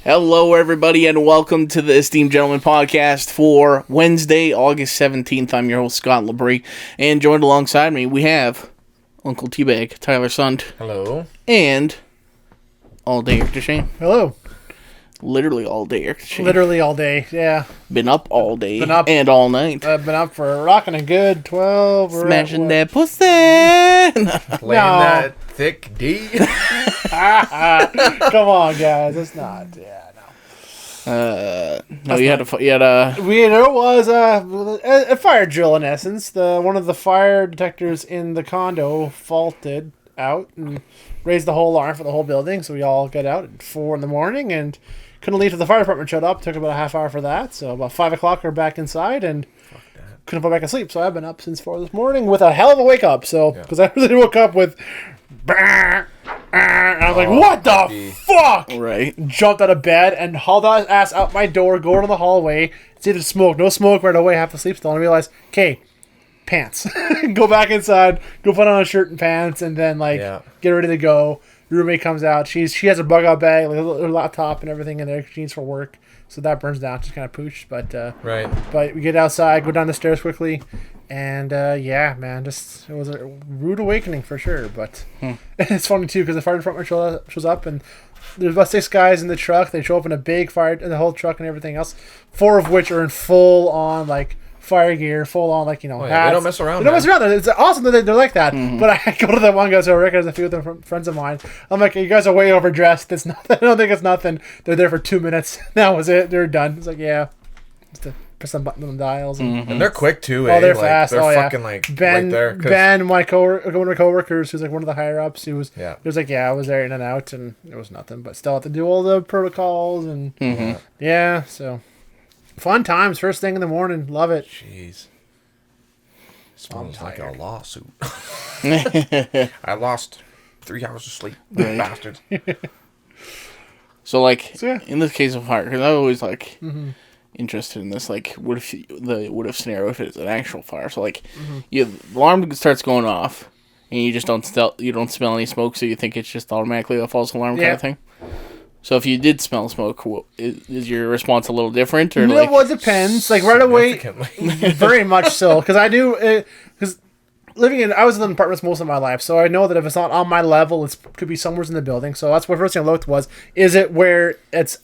Hello, everybody, and welcome to the Esteemed Gentleman podcast for Wednesday, August 17th. I'm your host, Scott Labrie, and joined alongside me, we have Uncle Teabag, Tyler Sund. Hello. And all day Eric DeShane. Hello. Literally all day Eric DeShane. Literally all day, yeah. Been up all day Been up, and all night. I've been up for rocking a good 12. Smashing that pussy. Playing that thick D. Come on, guys. It's not. Yeah, no, there was a fire drill in essence. One of the fire detectors in the condo faulted out and raised the whole alarm for the whole building. So we all got out at 4 a.m. and couldn't leave till the fire department showed up. Took about a half hour for that. So about 5 o'clock we're back inside and couldn't go back to sleep. So I've been up since 4 this morning with a hell of a wake up. So because I really woke up with. And I was like, what the fuck? Right. Jumped out of bed and hauled his ass out my door, go to the hallway, see if there's smoke. No smoke right away, half asleep still. And I realized, okay, pants. Go back inside, go put on a shirt and pants, and then get ready to go. Roommate comes out. She has a bug out bag, like her laptop and everything in there she needs for work. So that burns down. Just kind of pooch. But we get outside, go down the stairs quickly. And man, it was a rude awakening for sure. But it's funny too because the fire department shows up and there's about 6 guys in the truck. They show up in a big fire in the whole truck and everything else. 4 of which are in full on fire gear, full on hats. They don't mess around. They don't mess around. It's awesome that they're like that. Mm-hmm. But I go to that one guy who I recognize a few of them friends of mine. I'm like, you guys are way overdressed. It's nothing. I don't think it's nothing. They're there for 2 minutes. That was it. They're done. It's like just to press some button on the dials and they're quick too. Oh, they're fast. They're fucking Ben, right there. Ben, one of my coworkers, who's one of the higher ups, he was I was there in and out, and it was nothing, but still have to do all the protocols and so fun times. First thing in the morning, love it. Jeez, sounds like a lawsuit. I lost 3 hours of sleep, bastards. So in this case of fire, because I always interested in this, what if scenario if it's an actual fire? So the alarm starts going off, and you just don't smell any smoke, so you think it's just automatically a false alarm kind of thing. So if you did smell smoke, is your response a little different, or it depends. Right away, very much so, because I do because. I was in apartments most of my life, so I know that if it's not on my level, it could be somewhere in the building. So that's what first thing I looked was, is it where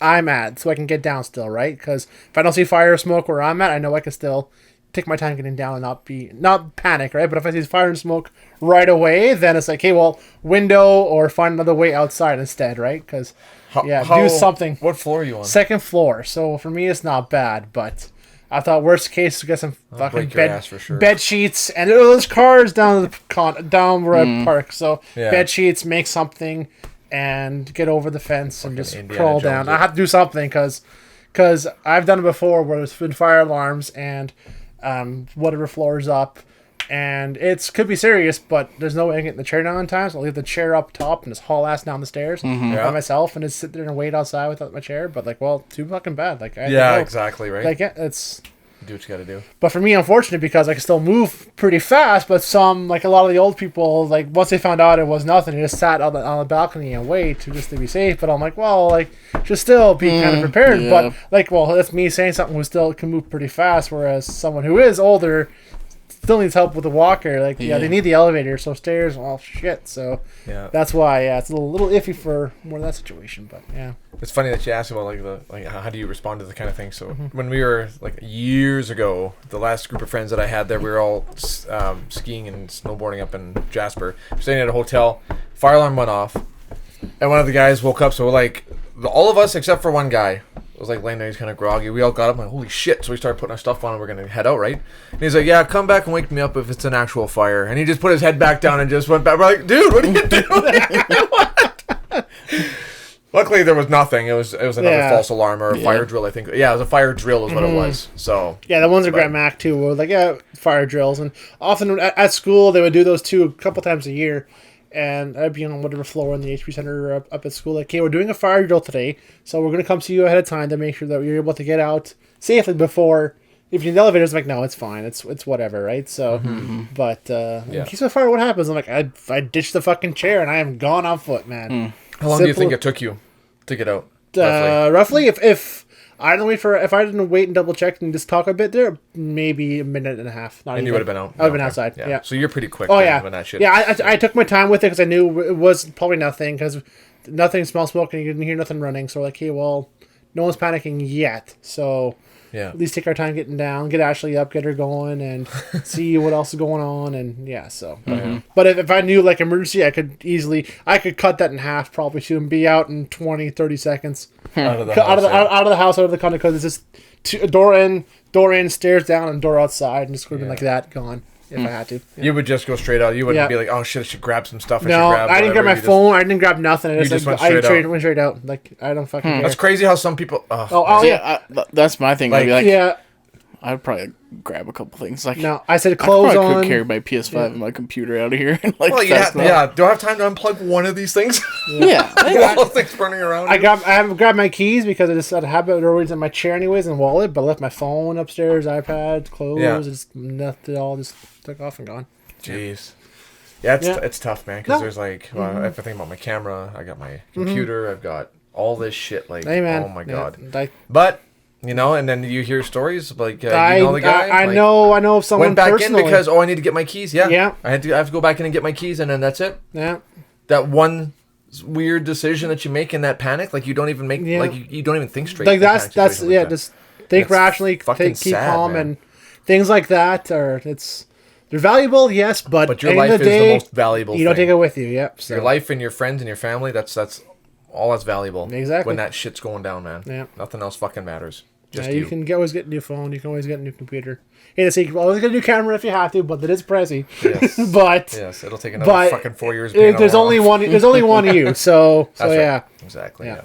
I'm at, so I can get down still, right? Because if I don't see fire or smoke where I'm at, I know I can still take my time getting down and not panic, right? But if I see fire and smoke right away, then it's like, hey, well, window or find another way outside instead, right? Because do something. What floor are you on? 2nd floor. So for me, it's not bad, but. I thought worst case, get some fucking bed sheets, and there's cars down where I park. So bed sheets, make something, and get over the fence and just crawl down. I have to do something because I've done it before where there's been fire alarms and whatever floor is up, and it could be serious, but there's no way I can get the chair down in time, so I'll leave the chair up top and just haul ass down the stairs by myself and just sit there and wait outside without my chair. But too fucking bad. Exactly right. It's do what you gotta do. But for me, unfortunate because I can still move pretty fast. But a lot of the old people, once they found out it was nothing, they just sat on the balcony and wait to be safe. But I'm like, well, should still be kind of prepared. Yeah. But that's me saying something who still can move pretty fast, whereas someone who is older still needs help with the walker. They need the elevator, so stairs, well, shit. So that's why it's a little iffy for more of that situation. But it's funny that you asked about how do you respond to the kind of thing. So when we were years ago, the last group of friends that I had there, we were all skiing and snowboarding up in Jasper. We're staying at a hotel. Fire alarm went off, and one of the guys woke up. So all of us except for one guy was laying there. He's kind of groggy. We all got up and holy shit. So we started putting our stuff on and we're going to head out, right? And he's like, yeah, come back and wake me up if it's an actual fire. And he just put his head back down and just went back. We're like, dude, what are you doing? Luckily, there was nothing. It was another false alarm or a fire drill, I think. Yeah, it was a fire drill is what it was. So the ones at Grand Mac, too, were fire drills. And often at school, they would do those, too, a couple times a year. And I'd be on whatever floor in the HP Center up at school. Okay, we're doing a fire drill today, so we're going to come see you ahead of time to make sure that you're able to get out safely before. If you're in the elevator, it's no, it's fine. It's whatever, right? So, but in case of a fire, what happens? I'm I ditched the fucking chair and I am gone on foot, man. How long do you think it took you to get out? Roughly, if I didn't wait and double check and just talk a bit there, maybe a minute and a half. And you would have been out. I would have been outside. Yeah. So you're pretty quick. Oh yeah. When that shit. Yeah. I took my time with it because I knew it was probably nothing because nothing smelled smoke and you didn't hear nothing running. So like, hey, well, no one's panicking yet. So Yeah. at least take our time getting down, get Ashley up, get her going, and see what else is going on. And yeah, so. But if I knew like emergency, I could cut that in half probably too and be out in 20, 30 seconds. Out of the house, out of the condo, because it's just door in, stairs down, and door outside, and just would have been like that, gone. If I had to. Yeah. You would just go straight out. You wouldn't be like, oh shit, I should grab some stuff. No, I didn't grab my phone. I didn't grab nothing. You just went straight out. Like, I don't fucking care. That's crazy how some people... that's my thing. Like, I'd be like, yeah. I'd probably grab a couple things. Like, no, I said clothes on. I could carry my PS5 and my computer out of here. And like, well, do I have time to unplug one of these things? Yeah. All those things burning around. I haven't grabbed my keys because I just had a habit always in my chair anyways and wallet, but I left my phone upstairs, iPad, clothes, just nothing, all just took off and gone. Jeez. Yeah, it's tough, man, because there's like, if I think about my camera, I got my computer, I've got all this shit, like, hey, man. Oh my God. But... You know, and then you hear stories like you know the guy. I know someone went back personally. in because I need to get my keys. Yeah. I have to go back in and get my keys, and then that's it. Yeah. That one weird decision that you make in that panic, like you don't even make, like you don't even think straight. Like that's just think rationally, keep calm, man. And things like that they're valuable, yes, but your life is the most valuable. You don't take it with you. Yep. So. Your life and your friends and your family. That's all that's valuable. Exactly. When that shit's going down, man. Yeah. Nothing else fucking matters. Just you can always get a new phone. You can always get a new computer. Hey, to say you can always get a new camera if you have to, but it is pricey. Yes. But yes, it'll take another fucking 4 years. There's only one. There's only one of you. So that's yeah. Right. Exactly. Yeah.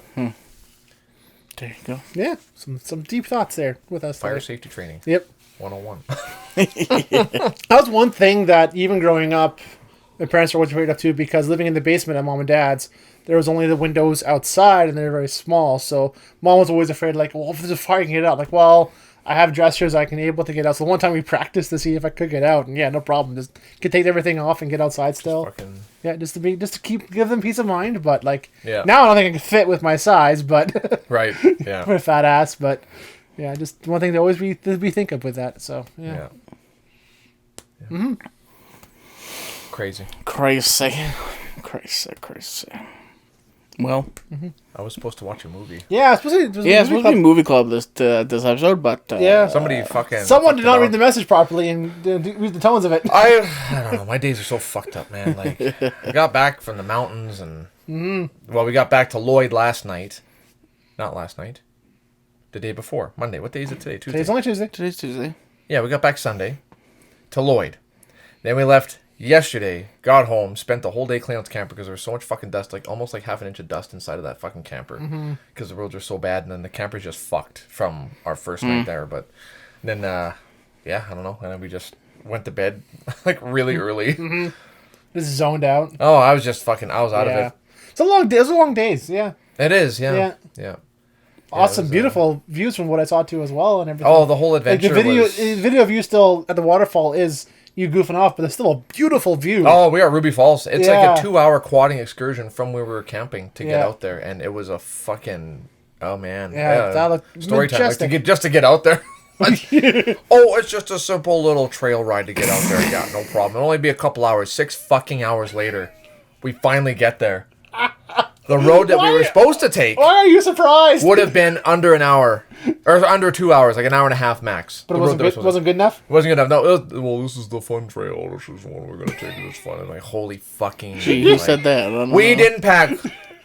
There you go. Yeah. Some deep thoughts there with us. Fire safety training. Yep. 101. That was one thing that even growing up, my parents were always afraid of too, because living in the basement at mom and dad's, there was only the windows outside and they're very small. So mom was always afraid, like, well, if there's a fire, you can get out. Like, well, I have dressers, I can able to get out. So one time we practiced to see if I could get out, and yeah, no problem. Just could take everything off and get outside still. Just to give them peace of mind. But like, now I don't think I can fit with my size, but right, yeah, for a fat ass. But yeah, just one thing to always be think of with that. So yeah. Crazy. Well, I was supposed to watch a movie. Yeah, it's supposed to be movie club this episode, but someone did not read the message properly and read the tones of it. I don't know. My days are so fucked up, man. Like, I got back from the mountains and we got back to Lloyd last night. Not last night. The day before, Monday. What day is it today? Tuesday. Today's only Tuesday. Today's Tuesday. Yeah, we got back Sunday to Lloyd. Then we left yesterday, got home, spent the whole day cleaning out the camper because there was so much fucking dust, like almost like half an inch of dust inside of that fucking camper because the roads are so bad, and then the camper's just fucked from our first night there. But then, I don't know, and then we just went to bed like really early. Just zoned out. Oh, I was out of it. It's a long day. It's long days. Yeah. It is. Yeah. Awesome, beautiful views from what I saw too as well, and everything. Oh, the whole adventure. Like the video of you still at the waterfall is you goofing off, but it's still a beautiful view. Oh, we are at Ruby Falls. It's like a 2-hour quadding excursion from where we were camping to get out there, and it was a fucking that looked story time just to get out there. It's just a simple little trail ride to get out there. Yeah, no problem. It'll only be a couple hours. 6 fucking hours later, we finally get there. The road that we were supposed to take. Why are you surprised? Would have been under an hour. Or under 2 hours, like an hour and a half max. But it wasn't good enough? It wasn't good enough. No, this is the fun trail. This is the one we're going to take. It's fun. And like, holy fucking... Who said that? I don't know. We didn't pack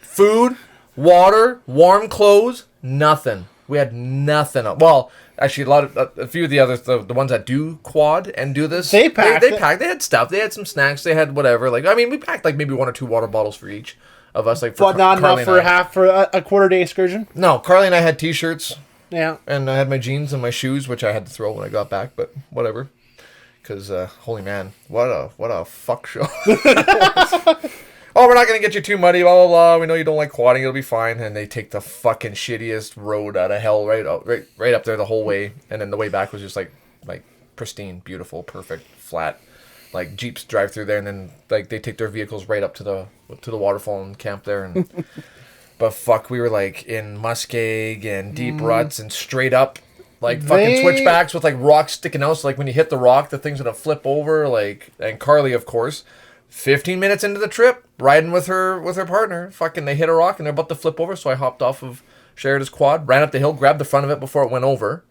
food, water, warm clothes, nothing. We had nothing. Well, actually, a few of the others, the ones that do quad and do this, they packed. They packed. They had stuff. They had some snacks. They had whatever. Like, I mean, we packed like maybe 1 or 2 water bottles for each of us. Like, but not enough for a quarter day excursion. No, Carly and I had t-shirts. Yeah. And I had my jeans and my shoes, which I had to throw when I got back, but whatever. Because, holy man, what a fuck show. Oh, we're not going to get you too muddy, blah, blah, blah. We know you don't like quadding. It'll be fine. And they take the fucking shittiest road out of hell right up there the whole way. And then the way back was just like pristine, beautiful, perfect, flat. Like Jeeps drive through there, and then like they take their vehicles right up to the waterfall and camp there. And But fuck, we were like in muskeg and deep ruts and straight up like fucking switchbacks with like rocks sticking out. So like when you hit the rock, the thing's gonna flip over. Like, and Carly, of course, 15 minutes into the trip, riding with her partner, fucking they hit a rock and they're about to flip over. So I hopped off of Sherida's quad, ran up the hill, grabbed the front of it before it went over.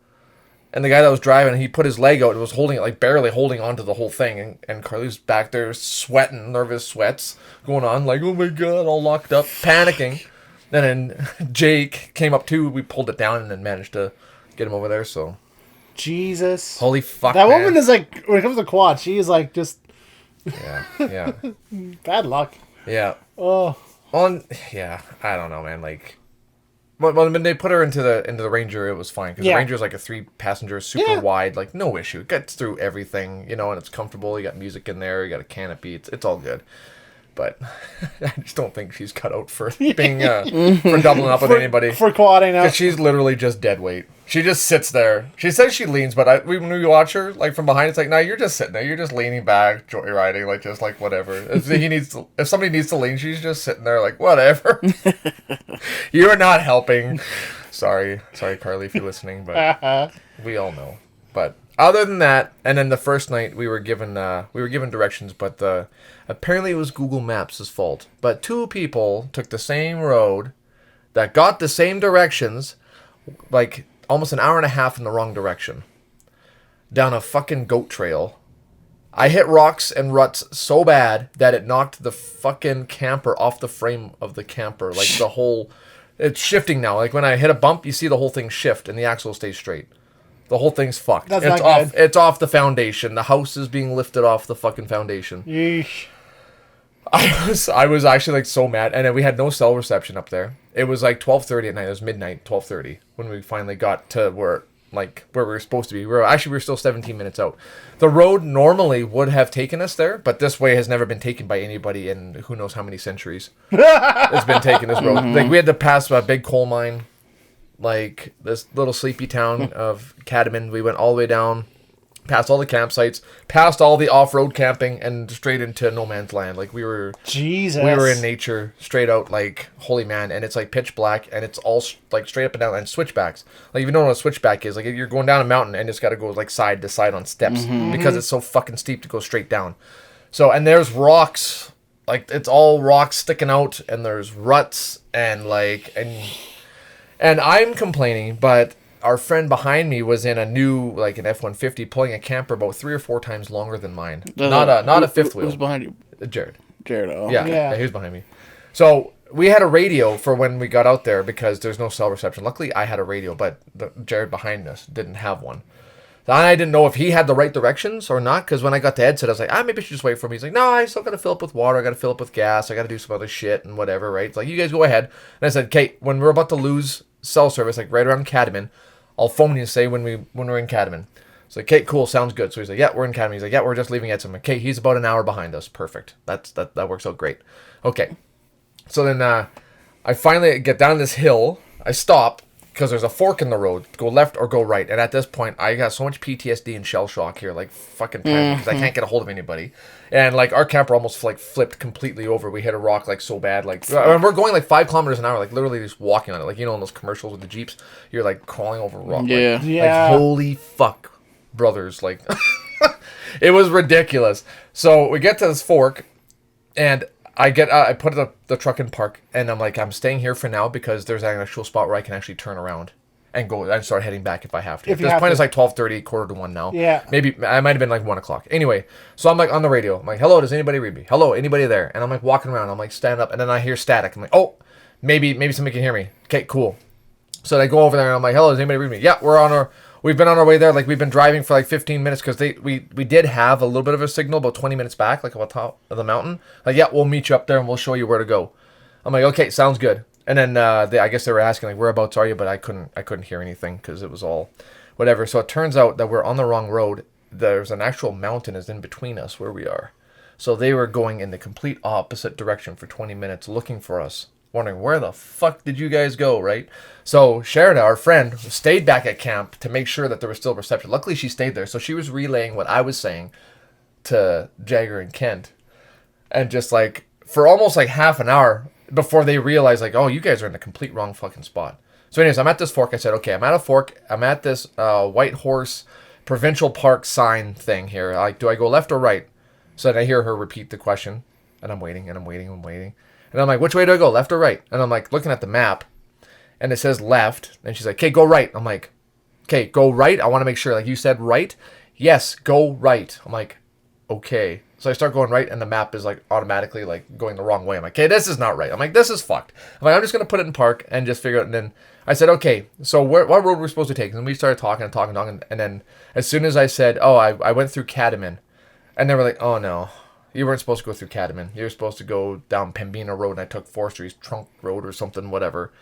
And the guy that was driving, he put his leg out and was holding it, like barely holding onto the whole thing. And Carly's back there sweating, nervous sweats going on, like, oh my God, all locked up, panicking. And then Jake came up too. We pulled it down and then managed to get him over there. So, Jesus. Holy fuck, that man. woman is like, when it comes to quad, she is like just Yeah. bad luck. Yeah. Oh. Yeah, I don't know, man. Like, well, when they put her into the Ranger, it was fine because the Ranger's like a 3-passenger, super wide, like no issue. It gets through everything, you know, and it's comfortable. You got music in there, you got a canopy. It's all good. But I just don't think she's cut out for being for doubling up with anybody. For quadding out. Because she's literally just dead weight. She just sits there. She says she leans, but when we watch her, like from behind, it's like, no, you're just sitting there. You're just leaning back, joyriding, like just like whatever. If somebody needs to lean, she's just sitting there, like whatever. You are not helping. Sorry, Carly, if you're listening, but we all know. But other than that, and then the first night we were given directions, but apparently it was Google Maps' fault. But 2 people took the same road that got the same directions, like almost an hour and a half in the wrong direction, down a fucking goat trail. I hit rocks and ruts so bad that it knocked the fucking camper off the frame of the camper. Like the whole, it's shifting now. Like when I hit a bump, you see the whole thing shift and the axle stays straight. The whole thing's fucked. That's it's not off. good. It's off the foundation. The house is being lifted off the fucking foundation. Yeesh. I was actually like so mad, and then we had no cell reception up there. It was like 12:30 at night. It was midnight, 12:30 when we finally got to where we were supposed to be. We were still 17 minutes out. The road normally would have taken us there, but this way has never been taken by anybody in who knows how many centuries. It's been taken this road. Like we had to pass a big coal mine, like this little sleepy town of Catamount. We went all the way down, past all the campsites, past all the off-road camping, and straight into no man's land. Like we were in nature, straight out, like holy man. And it's like pitch black, and it's all like straight up and down, and switchbacks. Like if you don't know what a switchback is, like you're going down a mountain and it's got to go like side to side on steps because it's so fucking steep to go straight down. So, and there's rocks, like it's all rocks sticking out, and there's ruts and like and I'm complaining, but our friend behind me was in a new, like an F-150, pulling a camper about 3 or 4 times longer than mine. Not a fifth wheel. Who's behind you? Jared. Oh. Yeah, he was behind me. So we had a radio for when we got out there because there's no cell reception. Luckily, I had a radio, but Jared behind us didn't have one. So I didn't know if he had the right directions or not, because when I got to Ed said, I was like, maybe I should just wait for him. He's like, no, I still got to fill up with water. I got to fill up with gas. I got to do some other shit and whatever, right? It's like, you guys go ahead. And I said, Kate, when we're about to lose cell service, like right around Catamount, I'll phone you and say when we're in Catamount. It's like, Kate, cool, sounds good. So he's like, yeah, we're in Catamount. He's like, yeah, we're just leaving Edson. Like, Kate, he's about an hour behind us. Perfect. That works out great. Okay. So then I finally get down this hill. I stop because there's a fork in the road. Go left or go right. And at this point, I got so much PTSD and shell shock here, like fucking panic, because I can't get a hold of anybody. And like our camper almost like flipped completely over. We hit a rock like so bad. Like we're going like 5 kilometers an hour, like literally just walking on it. Like you know in those commercials with the Jeeps, you're like crawling over a rock. Yeah. Like holy fuck, brothers. Like it was ridiculous. So we get to this fork, and I put the truck in park, and I'm like, I'm staying here for now because there's an actual spot where I can actually turn around and go and start heading back if I have to. At this point, it's like 12:30, 12:45 now. Yeah. Maybe I might have been like 1 o'clock. Anyway, so I'm like on the radio. I'm like, hello, does anybody read me? Hello, anybody there? And I'm like walking around. I'm like stand up, and then I hear static. I'm like, oh, maybe somebody can hear me. Okay, cool. So I go over there and I'm like, hello, does anybody read me? Yeah, we've been on our way there. Like we've been driving for like 15 minutes because we did have a little bit of a signal about 20 minutes back, like on top of the mountain. Like, yeah, we'll meet you up there and we'll show you where to go. I'm like, okay, sounds good. And then I guess they were asking like, whereabouts are you? But I couldn't hear anything because it was all whatever. So it turns out that we're on the wrong road. There's an actual mountain is in between us where we are. So they were going in the complete opposite direction for 20 minutes looking for us, wondering where the fuck did you guys go, right? So Sherida, our friend, stayed back at camp to make sure that there was still reception. Luckily, she stayed there. So she was relaying what I was saying to Jagger and Kent. And just like, for almost like half an hour, before they realize, like, oh, you guys are in the complete wrong fucking spot. So anyways, I'm at this fork. I said, okay, I'm at a fork. I'm at this White Horse Provincial Park sign thing here. Like, do I go left or right? So then I hear her repeat the question, and I'm waiting, and I'm waiting, and I'm waiting. And I'm like, which way do I go, left or right? And I'm like, looking at the map, and it says left. And she's like, okay, go right. I'm like, okay, go right. I want to make sure, like, you said right. Yes, go right. I'm like, okay. So I start going right, and the map is, like, automatically, like, going the wrong way. I'm like, okay, this is not right. I'm like, this is fucked. I'm like, I'm just going to put it in park and just figure out. And then I said, okay, so what road we're supposed to take? And we started talking. And then as soon as I said, oh, I went through Katamin. And they were like, oh, no. You weren't supposed to go through Katamin. You were supposed to go down Pembina Road, and I took Forestry's Trunk Road or something, whatever.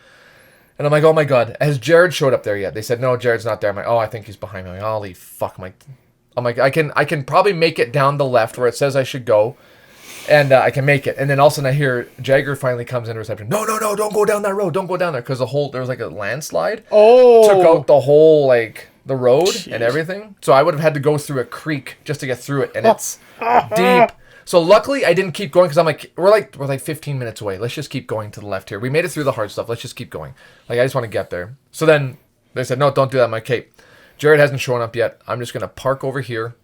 And I'm like, oh, my God. Has Jared showed up there yet? They said, no, Jared's not there. I'm like, oh, I think he's behind me. I'm like, holy fuck. I'm like, I can probably make it down the left where it says I should go, and I can make it. And then all of a sudden I hear Jagger finally comes into reception. No, don't go down that road. Don't go down there, because there was like a landslide. Oh, took out the whole, like, the road. Jeez. And everything. So I would have had to go through a creek just to get through it, and it's deep. So luckily I didn't keep going, because I'm like, we're like 15 minutes away. Let's just keep going to the left here. We made it through the hard stuff. Let's just keep going. Like, I just want to get there. So then they said, no, don't do that. I'm like, okay, Jared hasn't shown up yet. I'm just gonna park over here.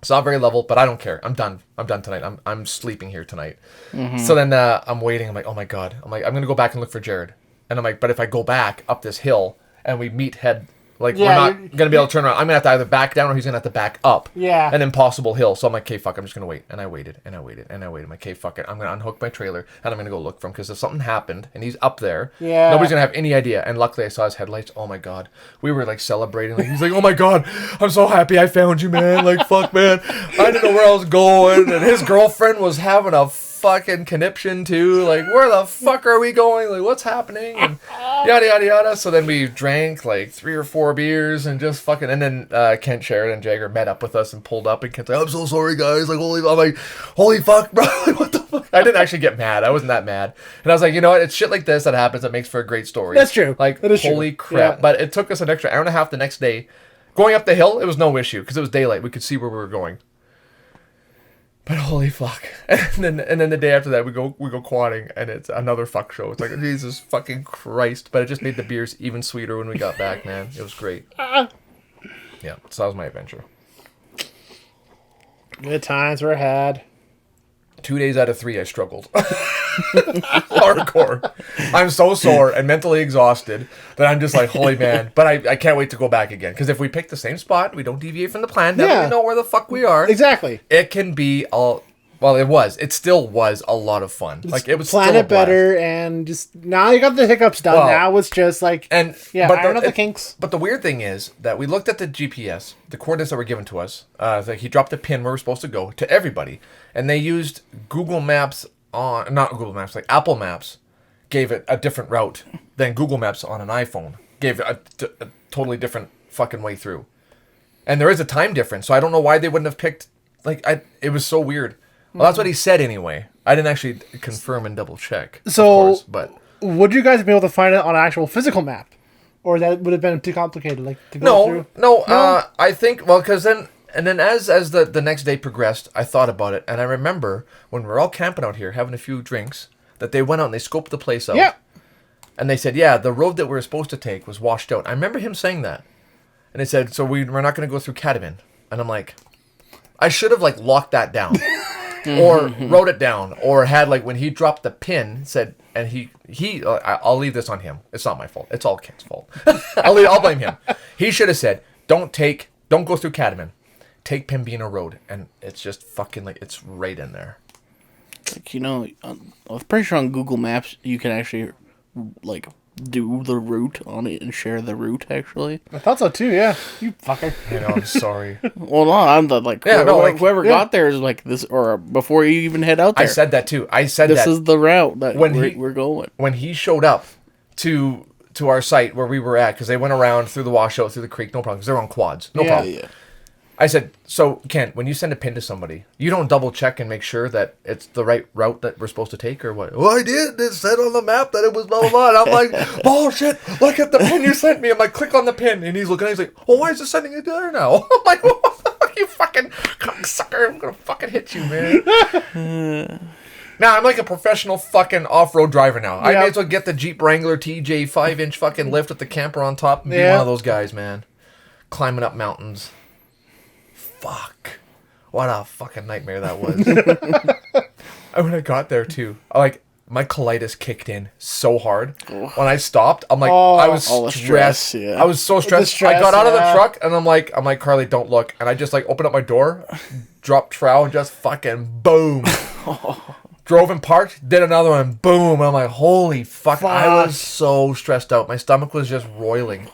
It's not very level, but I don't care. I'm done tonight. I'm sleeping here tonight. Mm-hmm. So then I'm waiting. I'm like, oh my God. I'm like, I'm gonna go back and look for Jared. And I'm like, but if I go back up this hill and we meet head, like, we're not gonna be able to turn around. I'm gonna have to either back down, or he's gonna have to back up. Yeah. An impossible hill. So I'm like, okay, fuck, I'm just gonna wait. And I waited. I'm like, okay, fuck it. I'm gonna unhook my trailer and I'm gonna go look for him, because if something happened and he's up there, nobody's gonna have any idea. And luckily I saw his headlights. Oh my God. We were like celebrating. Like, he's like, oh my God, I'm so happy I found you, man. Like, fuck, man. I didn't know where I was going. And his girlfriend was having a fucking conniption too. Like, where the fuck are we going? Like, what's happening? And yada yada yada. So then we drank like 3 or 4 beers and just fucking. And then Kent Sheridan and Jagger met up with us and pulled up, and Kent's like, I'm so sorry, guys. Like, I'm like, holy fuck, bro. Like, what the fuck? I didn't actually get mad. I wasn't that mad. And I was like, you know what? It's shit like this that happens that makes for a great story. That's true. Like, holy crap. Yeah. But it took us an extra hour and a half the next day. Going up the hill, it was no issue, because it was daylight. We could see where we were going. But holy fuck. And then the day after that we go quadding, and it's another fuck show. It's like, Jesus fucking Christ. But it just made the beers even sweeter when we got back, man. It was great. Yeah, so that was my adventure. Good times were had. 2 days out of 3 I struggled. Hardcore. I'm so sore and mentally exhausted that I'm just like, holy man. But I can't wait to go back again, because if we pick the same spot, we don't deviate from the plan, now we know where the fuck we are. Exactly. It can be it still was a lot of fun. Like, it was plan it better, and just now you got the hiccups done. Now it's just like, and iron out the kinks. But the weird thing is that we looked at the GPS, the coordinates that were given to us. Like, he dropped a pin where we're supposed to go to everybody, and they used Google Maps not Google Maps, like Apple Maps gave it a different route than Google Maps on an iPhone. Gave it a totally different fucking way through, and there is a time difference. So I don't know why they wouldn't have picked. It was so weird. Well, that's what he said anyway. I didn't actually confirm and double check. So, of course, but would you guys be able to find it on an actual physical map, or that would have been too complicated? Like, to go through? No. I think because then as the next day progressed, I thought about it, and I remember when we were all camping out here having a few drinks that they went out and they scoped the place out. Yeah. And they said, yeah, the road that we were supposed to take was washed out. I remember him saying that, and they said, so we're not going to go through Katamin. And I'm like, I should have like locked that down. Or wrote it down, or had, like, when he dropped the pin, said, and he I'll leave this on him. It's not my fault. It's all Kent's fault. I'll blame him. He should have said, don't go through Katamin. Take Pembina Road, and it's just fucking, like, it's right in there. Like, I'm pretty sure on Google Maps you can actually, like, do the route on it and share the route, actually. I thought so too, yeah. You fucker. I know, I'm sorry. Well, no, I'm the, like, whoever got there is like this, or before you even head out there. I said that too. This is the route that we're going. When he showed up to our site where we were at, because they went around through the washout, through the creek, no problem, because they're on quads. No problem. Yeah. I said, so, Kent, when you send a pin to somebody, you don't double check and make sure that it's the right route that we're supposed to take, or what? Well, I did. It said on the map that it was blah, blah, blah. And I'm like, bullshit. Look at the pin you sent me. I'm like, click on the pin. And he's looking at it. He's like, oh, why is it sending it there now? I'm like, what the fuck, you fucking cocksucker. I'm going to fucking hit you, man. Now I'm like a professional fucking off-road driver now. I Yep. may as well get the Jeep Wrangler TJ 5-inch fucking lift with the camper on top and be one of those guys, man. Climbing up mountains. Fuck. What a fucking nightmare that was. And when I got there too, like my colitis kicked in so hard. When I stopped, I'm like, I was stressed. Yeah. I was so stressed. I got out of the truck and I'm like, Carly, don't look. And I just like opened up my door, dropped trowel, and just fucking boom. Drove and parked, did another one, boom. And I'm like, holy fuck. I was so stressed out. My stomach was just roiling.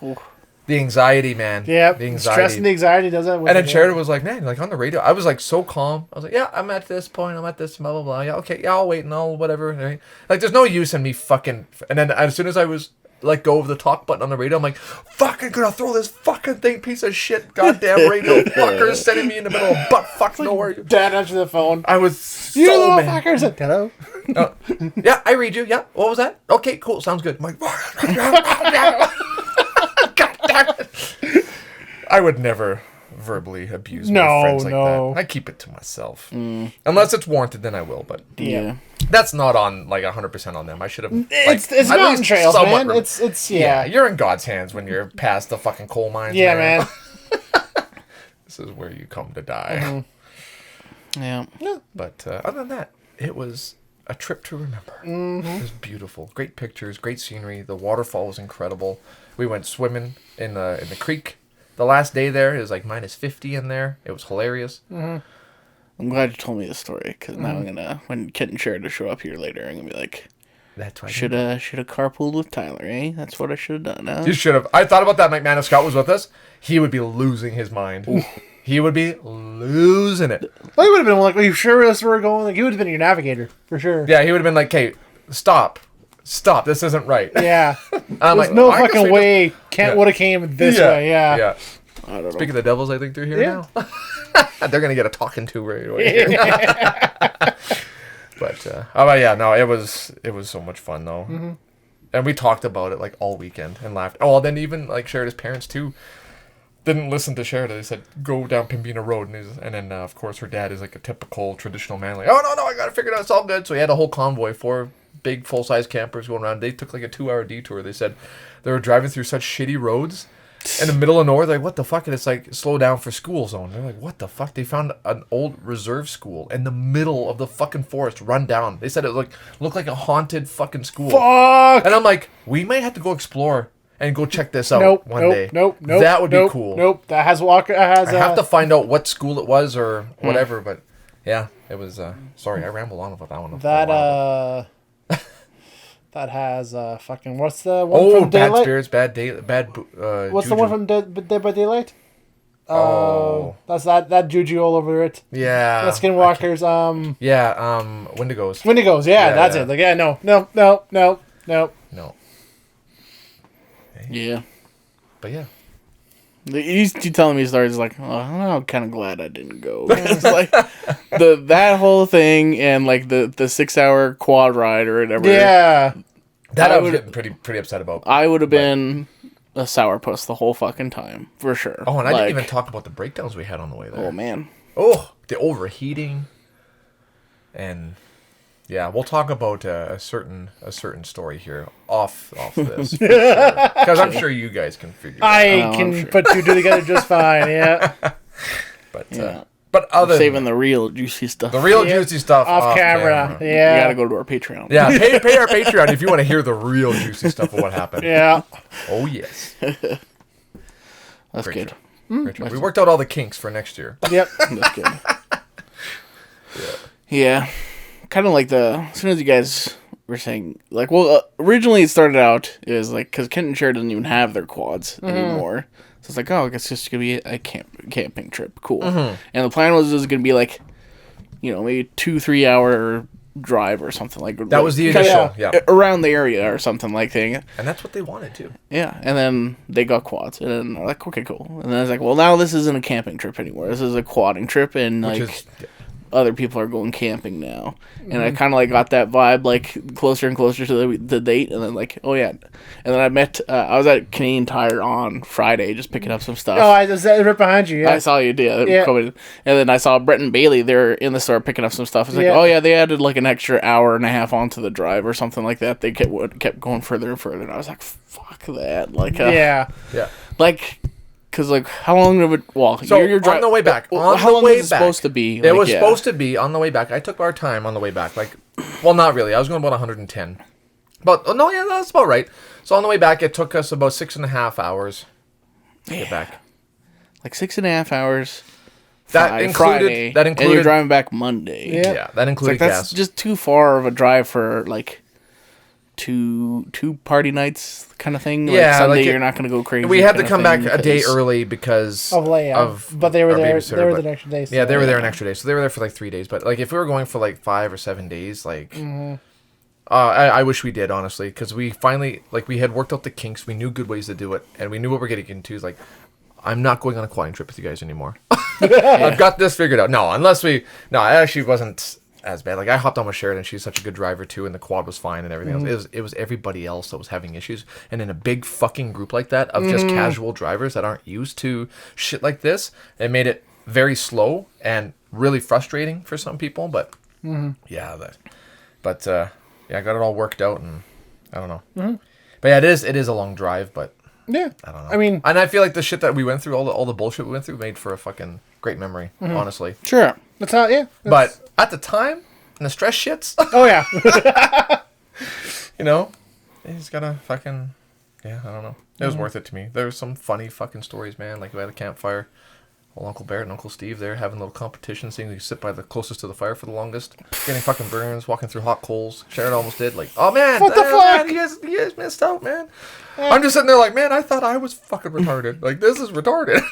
The anxiety, man. Yeah, the anxiety. Stress and the anxiety does that. And then Sheridan was like, man, like on the radio, I was like so calm. I was like, yeah, I'm at this point, I'm at this, blah, blah, blah. Yeah, okay, yeah, I'll wait and I'll whatever. Right? Like, there's no use in me fucking. And then as soon as I was let go of the talk button on the radio, I'm like, fucking gonna throw this fucking thing, piece of shit, goddamn radio fuckers sending me in the middle of butt fuck nowhere. Dad answered the phone. I was so You little mad. fuckers. Hello. Yeah, I read you. Yeah, what was that? Okay, cool, sounds good. I'm like, God damn it. I would never verbally abuse my friends like that. I keep it to myself. Unless it's warranted, then I will, but Yeah. that's not on like 100% on them. I should have It's at mountain least trails, somewhat man. It's yeah. you're in God's hands when you're past the fucking coal mines. Yeah, man. This is where you come to die. Yeah. But other than that, it was a trip to remember. It was beautiful. Great pictures, great scenery. The waterfall was incredible. We went swimming in the creek. The last day there is like -50 in there. It was hilarious. I'm glad you told me the story, because now I'm gonna, when Kent and Sheridan show up here later, I'm gonna be like, That's why should have carpooled with Tyler, eh? That's what I should have done, huh? you should have. I thought about that. Man, if Scott was with us, he would be losing his mind. He would be losing it. Well, he would have been like, "Are you sure this is where we're going?" Like, he would have been your navigator for sure. Yeah, he would have been like, "Hey, stop. This isn't right." Yeah. I'm There's like, no I guess fucking we way Kent would have came this way. Yeah. Yeah. I don't know. Speaking of the devils, I think they're here Yeah. now. They're gonna get a talking to right away. But yeah, no, it was so much fun though, and we talked about it like all weekend and laughed. Oh, then even like Sheridan's parents too didn't listen to Sheridan. They said go down Pembina Road, and then of course her dad is like a typical traditional man, like, oh no, I gotta figure it out, it's all good. So he had a whole convoy, 4 big full size campers going around. They took like a 2-hour detour. They said they were driving through such shitty roads in the middle of nowhere. Like, what the fuck? And it's like slow down for school zone. They're like, what the fuck? They found an old reserve school in the middle of the fucking forest, run down. They said it looked like a haunted fucking school. Fuck. And I'm like, we might have to go explore and go check this out one day. Nope. That would be cool. Nope. That has Walker. I have to find out what school it was or whatever. But yeah, it was. Sorry, I rambled on about that one. That has fucking what's the one from bad Daylight? spirits, bad What's juju. the one from Dead by Daylight? Oh, that's that juju all over it. Yeah, The Skinwalkers. Wendigos. Wendigos. Yeah, that's it. Like, yeah, no. Yeah. But yeah. You telling me stories like, oh, I'm kind of glad I didn't go. It's like that whole thing and like the 6-hour quad ride or whatever. Yeah. That I was getting pretty upset about. I would have been a sourpuss the whole fucking time, for sure. Oh, and I didn't even talk about the breakdowns we had on the way there. Oh, man. Oh, the overheating. And yeah, we'll talk about a certain story here off this. Because I'm sure you guys can figure it out. I can put 2 together just fine, yeah. But Yeah. But other saving the real juicy stuff. The real juicy stuff off camera. Yeah. You gotta go to our Patreon. Yeah, pay our Patreon if you want to hear the real juicy stuff of what happened. Yeah. Oh yes. That's Great good. job. Great job. We worked out all the kinks for next year. Yep. That's good. Yeah. Kind of like as soon as you guys were saying, like, well, originally it started out, it was like, because Kent and Cher doesn't even have their quads anymore. So it's like, oh, I guess it's just going to be a camping trip. Cool. And the plan was it was going to be like, maybe 2-3 hour drive or something like that. That was the initial, yeah. Around the area or something like thing. And that's what they wanted too. Yeah. And then they got quads. And then they're like, okay, cool. And then I was like, well, now this isn't a camping trip anymore. This is a quadding trip. And like, other people are going camping now, and I kind of like got that vibe like closer and closer to the date, and then like oh yeah, and then I met I was at Canadian Tire on Friday just picking up some stuff. Oh, I was right behind you. Yeah, I saw you, and then I saw Brett and Bailey. They're in the store picking up some stuff. It's like oh yeah, they added like an extra hour and a half onto the drive or something like that. They kept going further and further, and I was like fuck that, like like. Because, like, how long of it... Well, so you're on the way back. How long was it supposed to be? It was supposed to be on the way back. I took our time on the way back. Like, well, not really. I was going about 110. But, no, yeah, that's about right. So, on the way back, it took us about 6.5 hours to get back. Like, 6.5 hours. That included... Friday, and you're driving back Monday. Yeah, that included like, gas. That's just too far of a drive for, like... Two party nights kind of thing. Yeah, like Sunday you're not going to go crazy. We had to come back a day early because but they were there. They were there an extra day. Yeah, they were there an extra day, so they were there for like 3 days. But like, if we were going for like 5 or 7 days, like, I wish we did honestly, because we finally we had worked out the kinks. We knew good ways to do it, and we knew what we're getting into. Is like, I'm not going on a quadding trip with you guys anymore. I've got this figured out. No, it actually wasn't as bad. Like, I hopped on with Sheridan. She's such a good driver too, and the quad was fine and everything else. It was everybody else that was having issues, and in a big fucking group like that of just casual drivers that aren't used to shit like this, it made it very slow and really frustrating for some people. But I got it all worked out, and I don't know. But yeah, it is a long drive, but yeah, I don't know. I mean, and I feel like the shit that we went through, all the bullshit we went through, made for a fucking great memory. Honestly, sure. That's how. Yeah, but at the time, and the stress shits. Oh yeah. You know, you just gotta fucking. Yeah, I don't know. It was worth it to me. There were some funny fucking stories, man. Like, we had a campfire. Old Uncle Barrett and Uncle Steve there having a little competition, seeing who could sit by the closest to the fire for the longest. Getting fucking burns, walking through hot coals. Sharon almost did. Like, oh man, what the fuck? Man, you guys missed out, man. I'm just sitting there like, man, I thought I was fucking retarded. Like, this is retarded.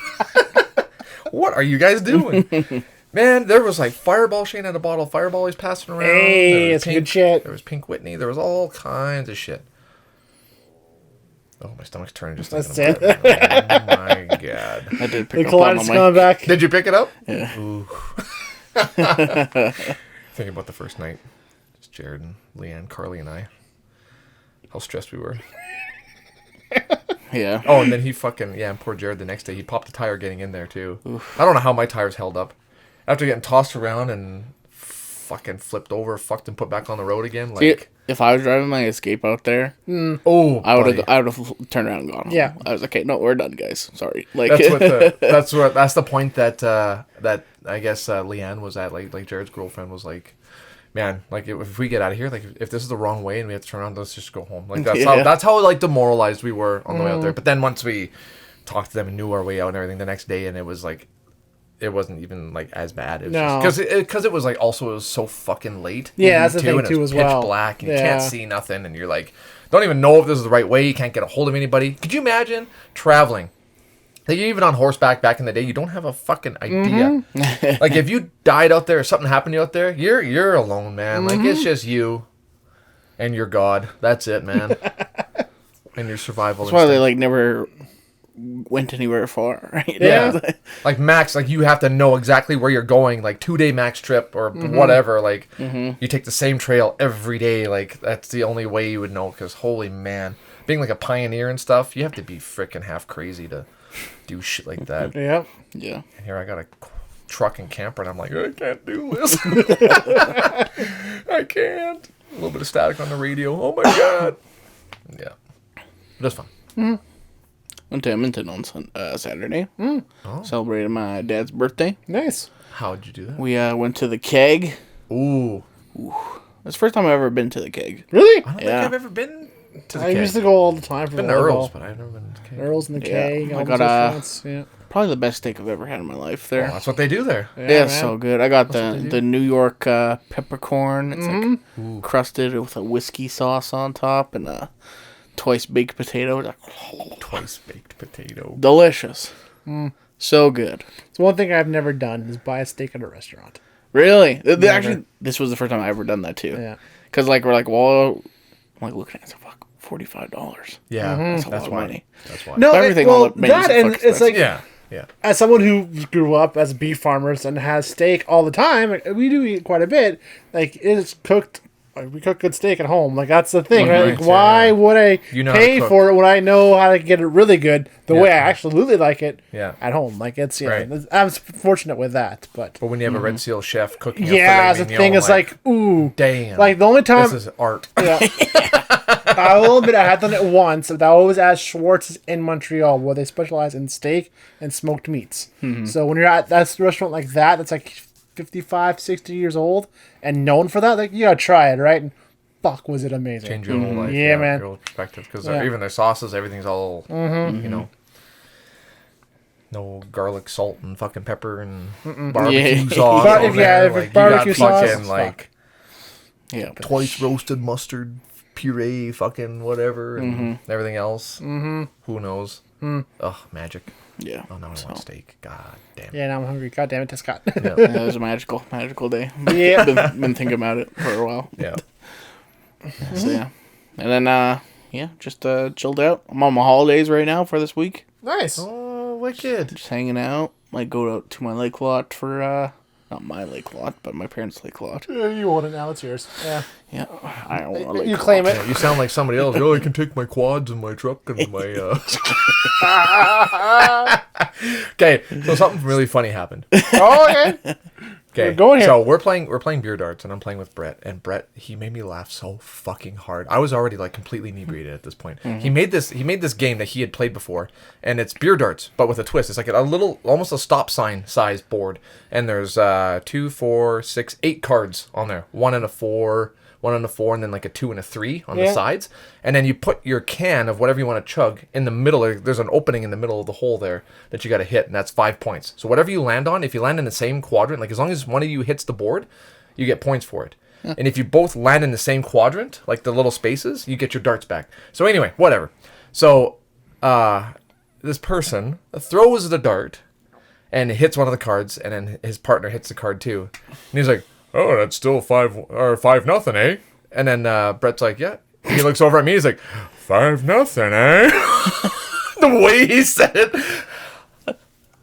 What are you guys doing? Man, there was like Fireball Shane had a bottle of Fireball he's passing around. Hey, it's good shit. There was Pink Whitney. There was all kinds of shit. Oh, my stomach's turning just thinking about it. Oh my god. I did the pick up on coming back. Did you pick it up? Yeah. Ooh. Thinking about the first night. Just Jared and Leanne, Carly, and I. How stressed we were. Yeah. Oh, and then he fucking... Yeah, and poor Jared the next day. He popped a tire getting in there, too. Oof. I don't know how my tires held up. After getting tossed around and fucking flipped over, fucked and put back on the road again. Like, see, if I was driving my Escape out there, I would have turned around and gone home. Yeah. I was like, okay, no, we're done, guys. Sorry. Like, that's the point that I guess Leanne was at. Like Jared's girlfriend was like, man, like, if we get out of here, like, if this is the wrong way and we have to turn around, let's just go home. Like, that's how like demoralized we were on the way out there. But then once we talked to them and knew our way out and everything the next day, and it was like, it wasn't even like as bad. It was because it was like, also it was so fucking late. Yeah, that's the thing too, as well. Pitch black, and you can't see nothing, and you're like, don't even know if this is the right way. You can't get a hold of anybody. Could you imagine traveling? Like, even on horseback back in the day, you don't have a fucking idea. Like, if you died out there or something happened to you out there, you're alone, man. Like, it's just you and your God. That's it, man. And your survival. That's why they like never went anywhere far, right? Yeah. Like, max, like, you have to know exactly where you're going, like 2-day max trip or whatever. Like, you take the same trail every day. Like, that's the only way you would know, because holy man, being like a pioneer and stuff, you have to be freaking half crazy to do shit like that. Yeah. Yeah. And here I got a truck and camper, and I'm like, I can't do this. I can't. A little bit of static on the radio. Oh my god. Yeah. It was fun. Went to Edmonton on Saturday. Celebrated my dad's birthday. Nice. How'd you do that? We went to the Keg. Ooh. That's the first time I've ever been to the Keg. Really? I don't think I've ever been to the I Keg. used to go all the time for I've been to Earl's, but I've never been to the Keg. Earl's and the Yeah. Keg. I All got those restaurants. Yeah. probably the best steak I've ever had in my life there. Oh, that's what they do there. Yeah, it's man. so good. I got the New York peppercorn. It's like crusted with a whiskey sauce on top and a twice baked potato. Like, Twice baked potato. delicious. So good. It's one thing I've never done is buy a steak at a restaurant. Really? Actually, this was the first time I ever done that too. Yeah. Because like we're like, well, I'm like looking at it, fuck, $45. Yeah, That's a lot of why. money. That's why. No, Everything well, on the menu's that so and fucking it's like Yeah. Yeah. as someone who grew up as beef farmers and has steak all the time, like, we do eat quite a bit. Like, it's cooked. Like, we cook good steak at home. Like, that's the thing, right? Like, why would I pay for it when I know how to get it really good the way I absolutely like it at home? Like, it's, I'm fortunate with that. But when you have a Red Seal chef cooking the thing is like, ooh. Damn. Like, the only time... This is art. Yeah. I will admit I had done it once. That was at Schwartz's in Montreal, where they specialize in steak and smoked meats. So when you're at that restaurant like that, that's like 55, 60 years old and known for that, like, you gotta try it, right? And fuck, was it amazing. Change your whole life. Yeah, man. Your whole perspective. Because even their sauces, everything's all, you know, no garlic, salt, and fucking pepper and barbecue sauce. If barbecue sauce. Fucking, like, twice roasted mustard puree, fucking whatever, and everything else. Who knows? Ugh, magic. Yeah. Oh, now I want steak. God damn it. Yeah, now I'm hungry. God damn it, Scott. Yeah, it was a magical day. Yeah. Been thinking about it for a while. Yeah. So, yeah. And then, just chilled out. I'm on my holidays right now for this week. Nice. Oh, wicked. Just hanging out. Might go out to my lake lot for, not my lake lot, but my parents' lake lot. Yeah, you own it now. It's yours. Yeah. Yeah. I don't want to You claim it. Yeah, you sound like somebody else. I can take my quads and my truck and my, Okay, so something really funny happened. Oh, okay. Okay, going here. So we're playing beer darts, and I'm playing with Brett. And Brett, he made me laugh so fucking hard. I was already like completely inebriated at this point. He made this game that he had played before, and it's beer darts, but with a twist. It's like a little, almost a stop sign size board, and there's 2, 4, 6, 8 cards on there. 1 and a 4. 1 and a 4, and then like a 2 and a 3 on the sides. And then you put your can of whatever you want to chug in the middle. There's an opening in the middle of the hole there that you got to hit, and that's 5 points. So whatever you land on, if you land in the same quadrant, like as long as one of you hits the board, you get points for it. And if you both land in the same quadrant, like the little spaces, you get your darts back. So anyway, whatever. So this person throws the dart and hits one of the cards, and then his partner hits the card too. And he's like, oh, that's still 5-0, eh? And then Brett's like, yeah. He looks over at me. He's like, 5-0, eh? The way he said it.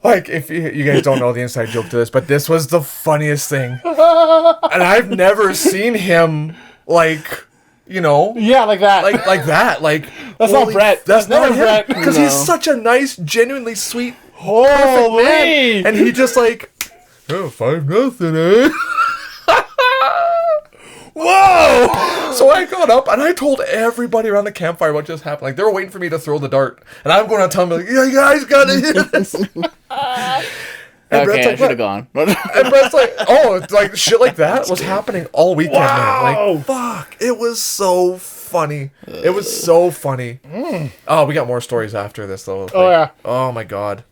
Like, if you guys don't know the inside joke to this, but this was the funniest thing. And I've never seen him, like, you know. Yeah, like that. Like that. Like, that's not Brett. That's not him. Brett. Because he's such a nice, genuinely sweet, holy perfect man. And he just like, oh, 5-0, eh? Whoa! So I got up and I told everybody around the campfire what just happened. Like, they were waiting for me to throw the dart, and I'm going to tell them, like, yeah, you guys gotta hit this. And okay, I should have gone. And Brett's like, oh, it's like shit like that was happening all weekend, man. Like, fuck, it was so funny. It was so funny. Oh, we got more stories after this though. Oh yeah. Oh my god.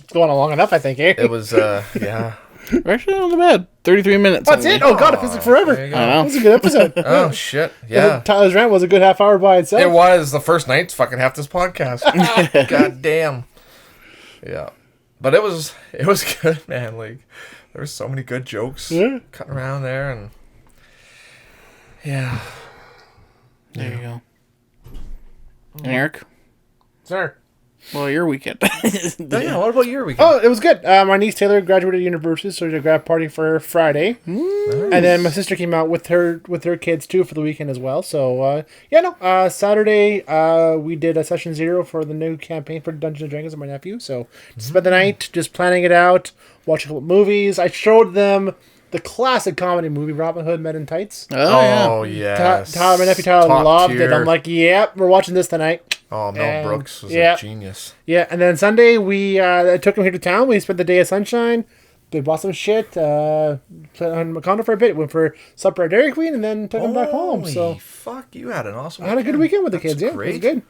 It's going on long enough, I think. Eh? It was yeah. We're actually on the bed. 33 minutes. That's it? Oh, God, it feels like forever. I know. It was a good episode. Oh, shit. Yeah. Tyler's Rant was a good half hour by itself. It was. The first night's fucking half this podcast. God damn. Yeah. But it was good, man. Like, there were so many good jokes cutting around there, and yeah. There you go. And Eric? Sir. Well, your weekend. Yeah, what about your weekend? Oh, it was good. My niece Taylor graduated university, so we did a grad party for her Friday. Nice. And then my sister came out with her kids too for the weekend as well. So Saturday we did a session 0 for the new campaign for Dungeons and Dragons with my nephew. So spent the night just planning it out, watching a couple movies. I showed them the classic comedy movie Robin Hood Men in Tights. Oh yeah. My nephew Tyler loved it. I'm like, yep, we're watching this tonight. Oh, Mel Brooks was a genius. Yeah, and then Sunday I took him here to town. We spent the day of sunshine. They bought some shit. Played on Macondo for a bit. Went for supper at Dairy Queen, and then took him back home. So fuck, you had an awesome. I had a good weekend with the kids. Yeah, great. it was good.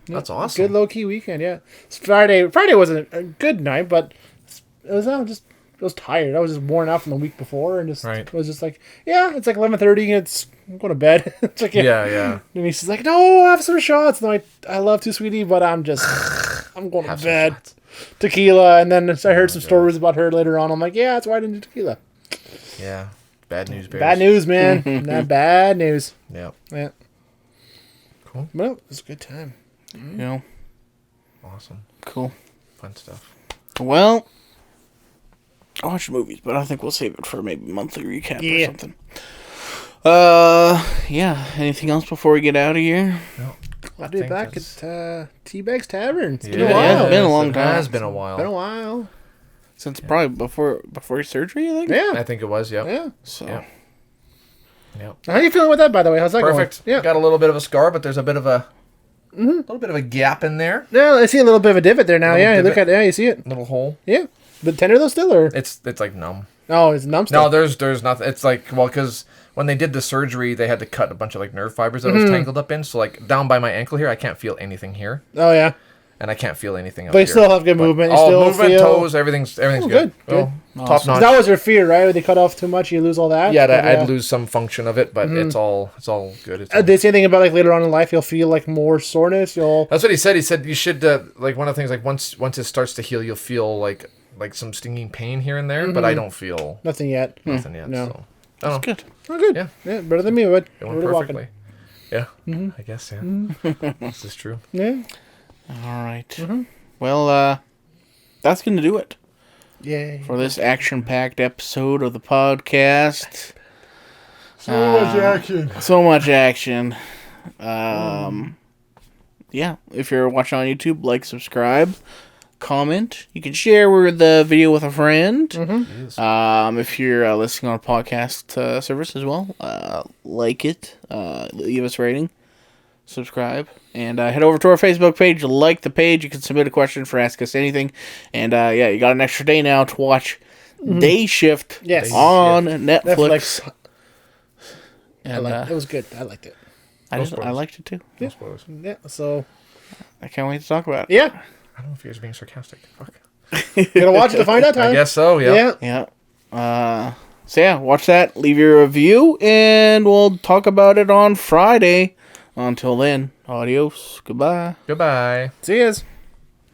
That's awesome. Good low key weekend. Yeah, Friday wasn't a good night, but it was I was tired. I was just worn out from the week before, and it was just like, yeah, it's like 11:30, and I'm going to bed. It's like, yeah. And he's like, no, have some shots. No, I love to, sweetie, but I'm going to bed. Tequila, and then I heard some stories about her later on. I'm like, yeah, that's why I didn't do tequila. Yeah, bad news, bears. Bad news, man. Not bad news. Yeah. Cool. Well, it was a good time. You know. Awesome. Cool. Fun stuff. Well, I watch movies, but I think we'll save it for maybe monthly recap or something. Yeah. Anything else before we get out of here? No. I'll be back at Teabag's Tavern. It's been a Yeah, while. it's been a long time. It has been a while. Been a while. Since probably before your surgery, I think. Yeah. I think it was. Yep. Yeah. So. Yep. Yep. How are you feeling with that, by the way? How's that Perfect. going? Yeah. Got a little bit of a scar, but there's a bit of a little bit of a gap in there. Yeah, I see a little bit of a divot there now. Little Yeah, divot. look at it. Yeah, you see it. Little hole. Yeah. But tender though still, or? It's like numb. Oh, it's numb still? No, there's nothing. It's like, well, because when they did the surgery, they had to cut a bunch of like nerve fibers that I was tangled up in. So like down by my ankle here, I can't feel anything here, Oh, yeah. and I can't feel anything up But you here. still have good movement. You All still movement, feel... toes, everything's Oh, good. good. Top Awesome. notch. That was your fear, right? When they cut off too much, you lose all that? Yeah, But, I'd lose some function of it, but it's all good. It's all... Did they say anything about, like, later on in life, you'll feel, like, more soreness? You'll... That's what he said. He said you should like one of the things like once it starts to heal, you'll feel like some stinging pain here and there, but I don't feel Nothing yet. nothing yet. No. So I don't know. Good. Oh, good. Yeah. Yeah, better than me, but It went we're walking. perfectly. Yeah, I guess. Yeah, this is true. Yeah. All right. Well, that's going to do it Yay. for this action-packed episode of the podcast. So much action. So much action. Yeah, if you're watching on YouTube, like, subscribe, comment. You can share the video with a friend. If you're listening on a podcast service as well, like it, leave us a rating, subscribe, and head over to our Facebook page. Like the page. You can submit a question for Ask Us Anything. And yeah, you got an extra day now to watch Day Shift Yes. on Netflix. Netflix. And It was good. I liked it. I spoilers. liked it too. No spoilers. Yeah, so... I can't wait to talk about it. Yeah. I don't know if he was being sarcastic. Fuck. You gotta watch it to find out, Tyler. I guess so. Yeah. Yeah. Yeah. So yeah, watch that. Leave your review, and we'll talk about it on Friday. Until then, adios. Goodbye. Goodbye. See yous.